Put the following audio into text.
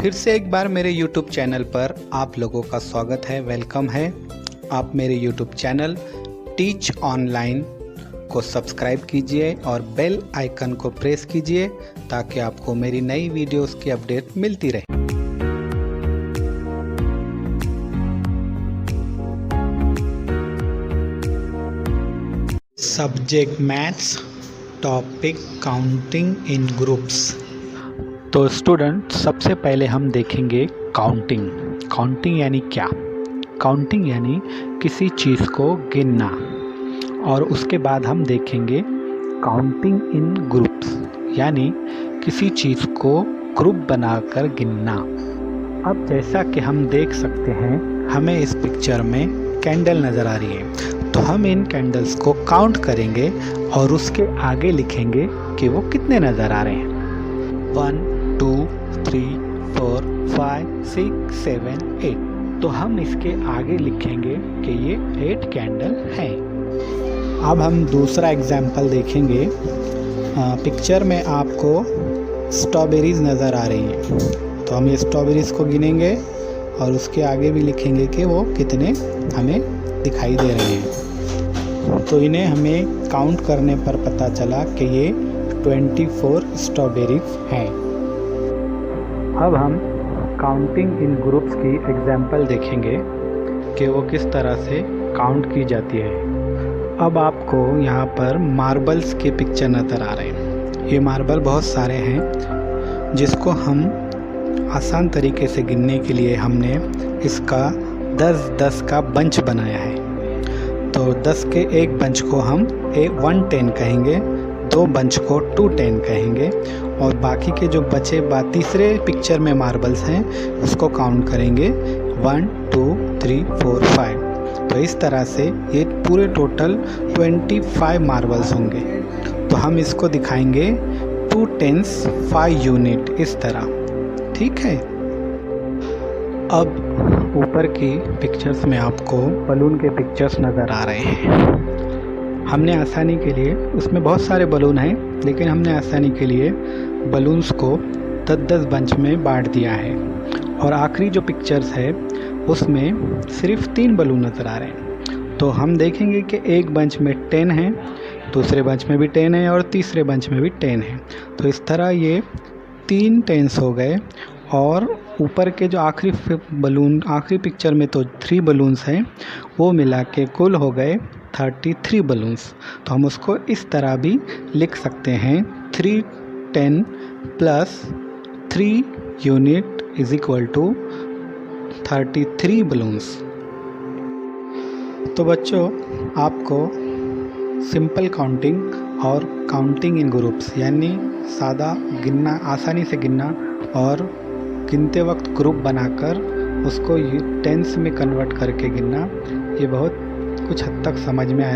फिर से एक बार मेरे YouTube चैनल पर आप लोगों का स्वागत है, वेलकम है। आप मेरे YouTube चैनल टीच ऑनलाइन को सब्सक्राइब कीजिए और बेल आइकन को प्रेस कीजिए ताकि आपको मेरी नई वीडियोस की अपडेट मिलती रहे। Subject maths, topic counting in groups. तो स्टूडेंट, सबसे पहले हम देखेंगे काउंटिंग। काउंटिंग यानी क्या? काउंटिंग यानी किसी चीज़ को गिनना। और उसके बाद हम देखेंगे काउंटिंग इन ग्रुप्स, यानी किसी चीज़ को ग्रुप बनाकर गिनना। अब जैसा कि हम देख सकते हैं, हमें इस पिक्चर में कैंडल नज़र आ रही है, तो हम इन कैंडल्स को काउंट करेंगे और उसके आगे लिखेंगे कि वो कितने नज़र आ रहे हैं। 1 2 3 4 5 6 7 8। तो हम इसके आगे लिखेंगे कि ये 8 कैंडल हैं। अब हम दूसरा एग्जाम्पल देखेंगे। पिक्चर में आपको स्ट्रॉबेरीज नज़र आ रही हैं, तो हम ये स्ट्रॉबेरीज को गिनेंगे और उसके आगे भी लिखेंगे कि वो कितने हमें दिखाई दे रहे हैं। तो इन्हें हमें काउंट करने पर पता चला कि ये 24 स्ट्रॉबेरीज हैं। अब हम काउंटिंग इन ग्रुप्स की एग्जाम्पल देखेंगे कि वो किस तरह से काउंट की जाती है। अब आपको यहाँ पर मार्बल्स के पिक्चर नज़र आ रहे हैं। ये मार्बल बहुत सारे हैं, जिसको हम आसान तरीके से गिनने के लिए हमने इसका 10-10 का बंच बनाया है। तो 10 के एक बंच को हम 110 कहेंगे, 2 बंच को 210 कहेंगे, और बाकी के जो बचे तीसरे पिक्चर में मार्बल्स हैं उसको काउंट करेंगे 1 2 3 4 5। तो इस तरह से ये पूरे टोटल 25 मार्बल्स होंगे। तो हम इसको दिखाएंगे 2 10s 5 यूनिट, इस तरह। ठीक है। अब ऊपर की पिक्चर्स में आपको बलून के पिक्चर्स नज़र आ रहे हैं। हमने आसानी के लिए, उसमें बहुत सारे बलून हैं, लेकिन हमने आसानी के लिए बलून्स को 10-10 बंच में बांट दिया है। और आखिरी जो पिक्चर्स है उसमें सिर्फ 3 बलून नज़र आ रहे हैं। तो हम देखेंगे कि एक बंच में 10 है, दूसरे बंच में भी 10 है और तीसरे बंच में भी 10 है। तो इस तरह ये 3 10s हो गए। और ऊपर के जो आखिरी बलून, आखिरी पिक्चर में तो 3 बलून्स हैं, वो मिला के कुल हो गए 33 बलून्स। तो हम उसको इस तरह भी लिख सकते हैं, 310 plus 3 unit is equal to 33 balloons. तो बच्चों, आपको सिंपल काउंटिंग और काउंटिंग इन ग्रुप्स, यानी सादा गिनना, आसानी से गिनना और गिनते वक्त ग्रुप बनाकर उसको टेंस में कन्वर्ट करके गिनना, ये बहुत कुछ हद तक समझ में आया।